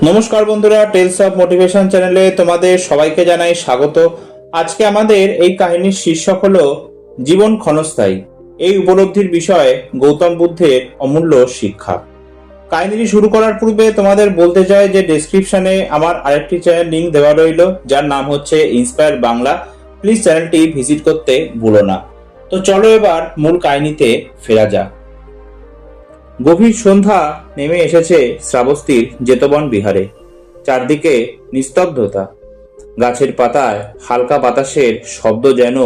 নমস্কার বন্ধুরা, tales of motivation চ্যানেলে তোমাদের সবাইকে জানাই স্বাগত। আজকে আমাদের এই কাহিনীর শীর্ষক হলো জীবন ক্ষণস্থায়ী। এই উপলব্ধির বিষয়ে গৌতম বুদ্ধের অমূল্য শিক্ষা। কাহিনীটি শুরু করার পূর্বে তোমাদের বলতে চাই যে ডেসক্রিপশনে আমার আরেকটি চ্যানেল লিংক দেওয়া রইল, যার নাম হচ্ছে ইন্সপায়ার বাংলা। প্লিজ চ্যানেলটি ভিজিট করতে ভুলো না। তো চলো এবার মূল কাহিনীতে ফেরা যাক। গভীর সন্ধ্যা নেমে এসেছে শ্রাবস্তীর জেতবন বিহারে। চারদিকে নিস্তব্ধতা। গাছের পাতায় হালকা বাতাসের শব্দ যেন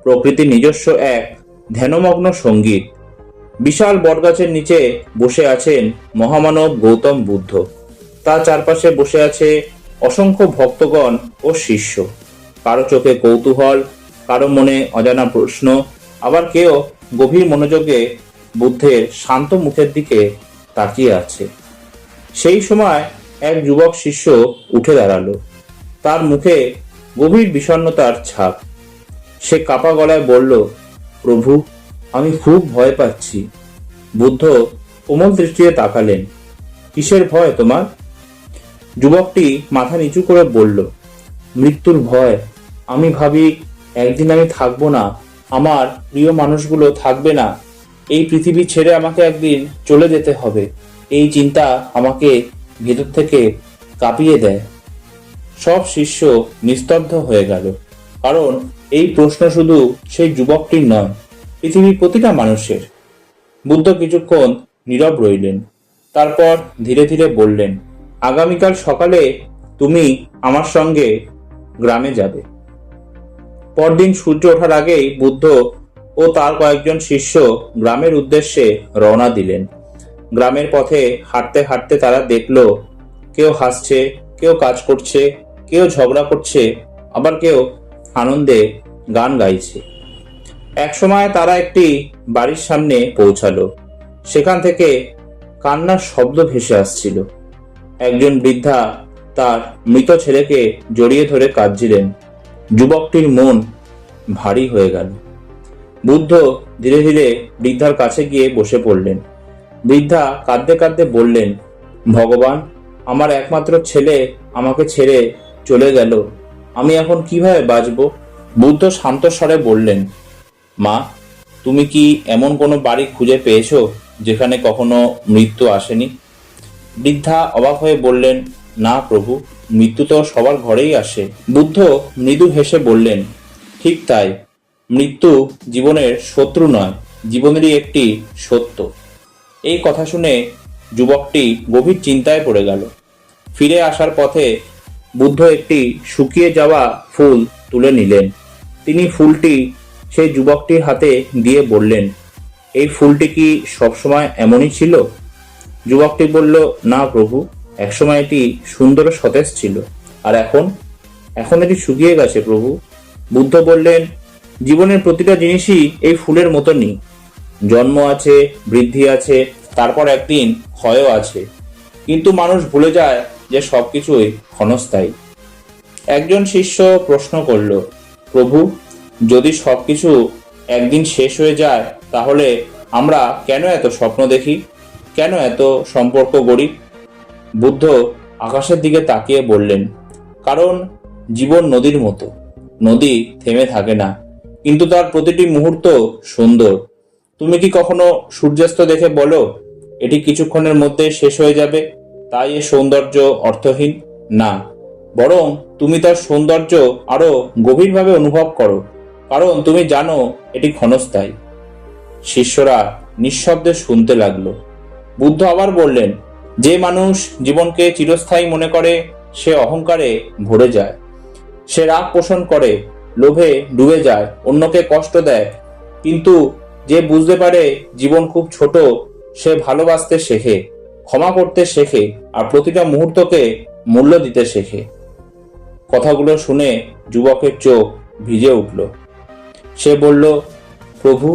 প্রকৃতির নিজস্ব এক ধ্যানমগ্ন সঙ্গীত। বিশাল বটগাছের নিচে বসে আছেন মহামানব গৌতম বুদ্ধ। তার চারপাশে বসে আছে অসংখ্য ভক্তগণ ও শিষ্য। কারো চোখে কৌতূহল, কারো মনে অজানা প্রশ্ন, আবার কেউ গভীর মনোযোগে বুদ্ধের শান্ত মুখের দিকে তাকিয়ে আছে। সেই সময় এক যুবক শিষ্য উঠে দাঁড়ালো। তার মুখে গভীর বিষণ্ণতার ছাপ। সে কাপা গলায় বলল, প্রভু, আমি খুব ভয় পাচ্ছি। বুদ্ধ কোমল দৃষ্টিতে তাকালেন। কিসের ভয় তোমার? যুবকটি মাথা নিচু করে বলল, মৃত্যুর ভয়। আমি ভাবি একদিন আমি থাকবো না, আমার প্রিয় মানুষগুলো থাকবে না। এই পৃথিবী ছেড়ে আমাকে একদিন চলে যেতে হবে। এই চিন্তা আমাকে ভেতর থেকে কাঁপিয়ে দেয়। সব শিষ্য নিস্তব্ধ হয়ে গেল, কারণ এই প্রশ্ন শুধু সেই যুবকটির নয়, পৃথিবীর প্রতিটা মানুষের। বুদ্ধ কিছুক্ষণ নীরব রইলেন। তারপর ধীরে ধীরে বললেন, আগামীকাল সকালে তুমি আমার সঙ্গে গ্রামে যাবে। পরদিন সূর্য ওঠার আগেই বুদ্ধ ও তার কয়েকজন শিষ্য গ্রামের উদ্দেশ্যে রওনা দিলেন। গ্রামের পথে হাঁটতে হাঁটতে তারা দেখল, কেউ হাসছে, কেউ কাজ করছে, কেউ ঝগড়া করছে, আবার কেউ আনন্দে গান গাইছে। একসময় তারা একটি বাড়ির সামনে পৌঁছালো। সেখান থেকে কান্নার শব্দ ভেসে আসছিল। একজন বৃদ্ধা তার মৃত ছেলেকে জড়িয়ে ধরে কাঁদছিলেন। যুবকটির মন ভারী হয়ে গেল। বুদ্ধ ধীরে ধীরে বৃদ্ধার কাছে গিয়ে বসে পড়লেন। বৃদ্ধা কাঁদতে কাঁদতে বললেন, ভগবান, আমার একমাত্র ছেলে আমাকে ছেড়ে চলে গেল। আমি এখন কিভাবে বাঁচব? বুদ্ধ শান্ত স্বরে বললেন, মা, তুমি কি এমন কোনো বাড়ি খুঁজে পেয়েছো যেখানে কখনো মৃত্যু আসেনি? বৃদ্ধা অবাক হয়ে বললেন, না প্রভু, মৃত্যু তো সবার ঘরেই আসে। বুদ্ধ মৃদু হেসে বললেন, ঠিক তাই, মৃত্যু জীবনের শত্রু নয়, জীবনেরই একটি সত্য। এই কথা শুনে যুবকটি গভীর চিন্তায় পড়ে গেল। ফিরে আসার পথে বুদ্ধ একটি শুকিয়ে যাওয়া ফুল তুলে নিলেন। তিনি ফুলটি সেই যুবকটির হাতে দিয়ে বললেন, এই ফুলটি কি সবসময় এমনই ছিল? যুবকটি বলল, না প্রভু, একসময় এটি সুন্দর ও সতেজ ছিল, আর এখন এখন এটি শুকিয়ে গেছে প্রভু। বুদ্ধ বললেন, জীবনের প্রতিটা জিনিসই এই ফুলের মতনই। জন্ম আছে, বৃদ্ধি আছে, তারপর একদিন ক্ষয়ও আছে। কিন্তু মানুষ ভুলে যায় যে সবকিছুই ক্ষণস্থায়ী। একজন শিষ্য প্রশ্ন করল, প্রভু, যদি সবকিছু একদিন শেষ হয়ে যায়, তাহলে আমরা কেন এত স্বপ্ন দেখি, কেন এত সম্পর্ক গড়ি? বুদ্ধ আকাশের দিকে তাকিয়ে বললেন, কারণ জীবন নদীর মতো। নদী থেমে থাকে না, কিন্তু তার প্রতিটি মুহূর্ত সুন্দর। তুমি কি কখনো সূর্যাস্ত দেখে বলো, এটি কিছুক্ষণের মধ্যে শেষ হয়ে যাবে, তাই এর সৌন্দর্য অর্থহীন? না, বরং তুমি তার সৌন্দর্য আরো গভীরভাবে অনুভব করো, কারণ তুমি জানো এটি ক্ষণস্থায়ী। শিষ্যরা নিঃশব্দে শুনতে লাগলো। বুদ্ধ আবার বললেন, যে মানুষ জীবনকে চিরস্থায়ী মনে করে সে অহংকারে ভরে যায়। সে রাগ পোষণ করে, লোভে ডুবে যায়, অন্যকে কষ্ট দেয়। কিন্তু যে বুঝতে পারে জীবন খুব ছোট, সে ভালোবাসতে শেখে, ক্ষমা করতে শেখে, আর প্রতিটা মুহূর্তকে মূল্য দিতে শেখে। কথাগুলো শুনে যুবকের চোখ ভিজে উঠল। সে বলল, প্রভু,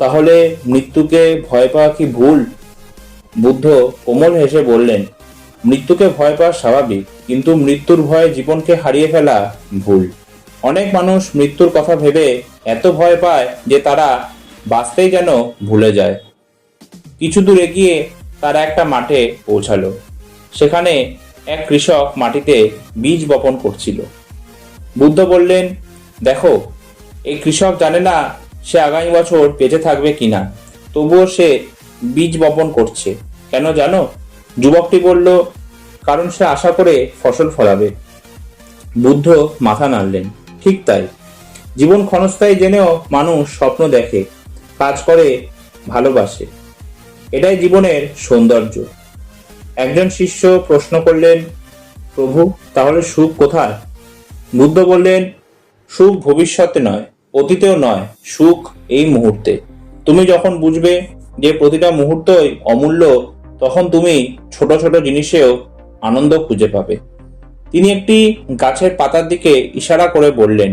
তাহলে মৃত্যুকে ভয় পাওয়া কি ভুল? বুদ্ধ কোমল হেসে বললেন, মৃত্যুকে ভয় পাওয়া স্বাভাবিক, কিন্তু মৃত্যুর ভয়ে জীবনকে হারিয়ে ফেলা ভুল। অনেক মানুষ মৃত্যুর কথা ভেবে এত ভয় পায় যে তারা বাঁচতেই যেন ভুলে যায়। কিছু দূর এগিয়ে তারা একটা মাঠে পৌঁছালো। সেখানে এক কৃষক মাটিতে বীজ বপন করছিল। বুদ্ধ বললেন, দেখো, এই কৃষক জানে না সে আগামী বছর বেঁচে থাকবে কিনা, তবুও সে বীজ বপন করছে। কেন জানো? যুবকটি বলল, কারণ সে আশা করে ফসল ফলাবে। বুদ্ধ মাথা নাড়লেন, ঠিক তাই, জীবন ক্ষণস্থায়ী জেনেও মানুষ স্বপ্ন দেখে, কাজ করে, ভালোবাসে। এটাই জীবনের সৌন্দর্য। একজন শিষ্য প্রশ্ন করলেন, প্রভু, তাহলে সুখ কোথায়? বুদ্ধ বললেন, সুখ ভবিষ্যতে নয়, অতীতেও নয়, সুখ এই মুহূর্তে। তুমি যখন বুঝবে যে প্রতিটা মুহূর্তই অমূল্য, তখন তুমি ছোট ছোট জিনিসেও আনন্দ খুঁজে পাবে। তিনি একটি গাছের পাতার দিকে ইশারা করে বললেন,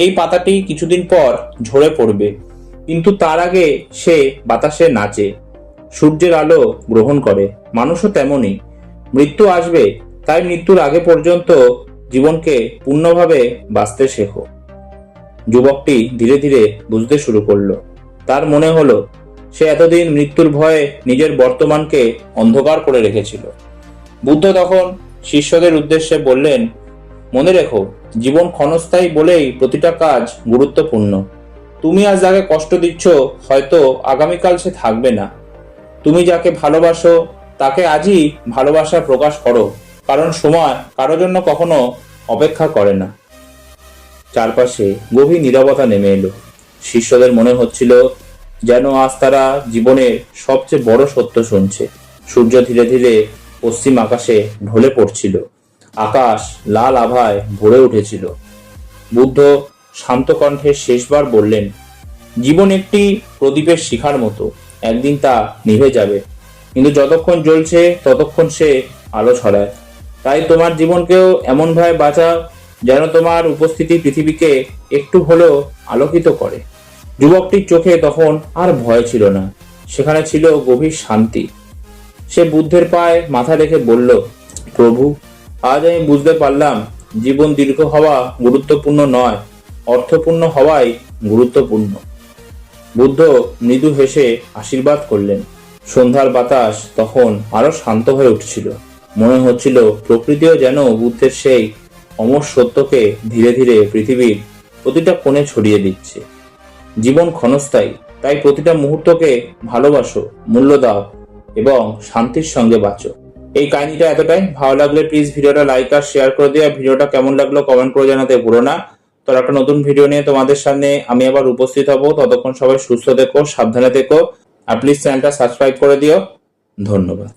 এই পাতাটি কিছুদিন পর ঝরে পড়বে, কিন্তু তার আগে সে বাতাসে নাচে, সূর্যের আলো গ্রহণ করে। মানুষও তেমনই, মৃত্যু আসবে, তাই মৃত্যুর আগে পর্যন্ত জীবনকে পূর্ণভাবে বাঁচতে শেখো। যুবকটি ধীরে ধীরে বুঝতে শুরু করলো। তার মনে হলো সে এতদিন মৃত্যুর ভয়ে নিজের বর্তমানকে অন্ধকার করে রেখেছিল। বুদ্ধ তখন শিষ্যদের উদ্দেশ্যে বললেন, মনে রেখো, জীবন ক্ষণস্থায়ী বলেই প্রতিটা কাজ গুরুত্বপূর্ণ। তুমি আজ যাকে কষ্ট দিচ্ছ, হয়তো আগামীকাল সে থাকবে না। তুমি যাকে ভালোবাসো তাকে আজই ভালোবাসা প্রকাশ করো, কারণ সময় কারোর জন্য কখনো অপেক্ষা করে না। চারপাশে গভীর নীরবতা নেমে এলো। শিষ্যদের মনে হচ্ছিল যেন আজ তারা জীবনের সবচেয়ে বড় সত্য শুনছে। সূর্য ধীরে ধীরে পশ্চিম আকাশে ঢলে পড়ছিল। আকাশ লাল আভায় ভরে উঠেছিল। বুদ্ধ শান্ত কণ্ঠে শেষবার বললেন, জীবন একটি প্রদীপের শিখার মতো, একদিন তা নিভে যাবে, কিন্তু যতক্ষণ জ্বলছে ততক্ষণ সে আলো ছড়ায়। তাই তোমার জীবনকেও এমনভাবে বাঁচাও যেন তোমার উপস্থিতি পৃথিবীকে একটু হলেও আলোকিত করে। যুবকটির চোখে তখন আর ভয় ছিল না, সেখানে ছিল গভীর শান্তি। সে বুদ্ধের পায়ে মাথা রেখে বলল, প্রভু, আজ আমি বুঝতে পারলাম জীবন দীর্ঘ হওয়া গুরুত্বপূর্ণ নয়, অর্থপূর্ণ হওয়াই গুরুত্বপূর্ণ। বুদ্ধ মৃদু হেসে আশীর্বাদ করলেন। সন্ধ্যার বাতাস তখন আরো শান্ত হয়ে উঠছিল। মনে হচ্ছিল প্রকৃতিও যেন বুদ্ধের সেই অমর সত্যকে ধীরে ধীরে পৃথিবীর প্রতিটা কোণে ছড়িয়ে দিচ্ছে। জীবন ক্ষণস্থায়ী, তাই প্রতিটা মুহূর্তকে ভালোবাসো, মূল্য দাও এবং শান্তির সঙ্গে বাঁচো। এই কাহিনীটা এতটাই। ভালো লাগলে প্লিজ ভিডিওটা লাইক আর শেয়ার করে দিও। ভিডিওটা কেমন লাগলো কমেন্ট করে জানাতে ভুলো না। তো একটা নতুন ভিডিও নিয়ে তোমাদের সামনে আমি আবার উপস্থিত হব। ততক্ষণ সবাই সুস্থ থেকো, সাবধানে থেকো, আর প্লিজ চ্যানেলটা সাবস্ক্রাইব করে দিও। ধন্যবাদ।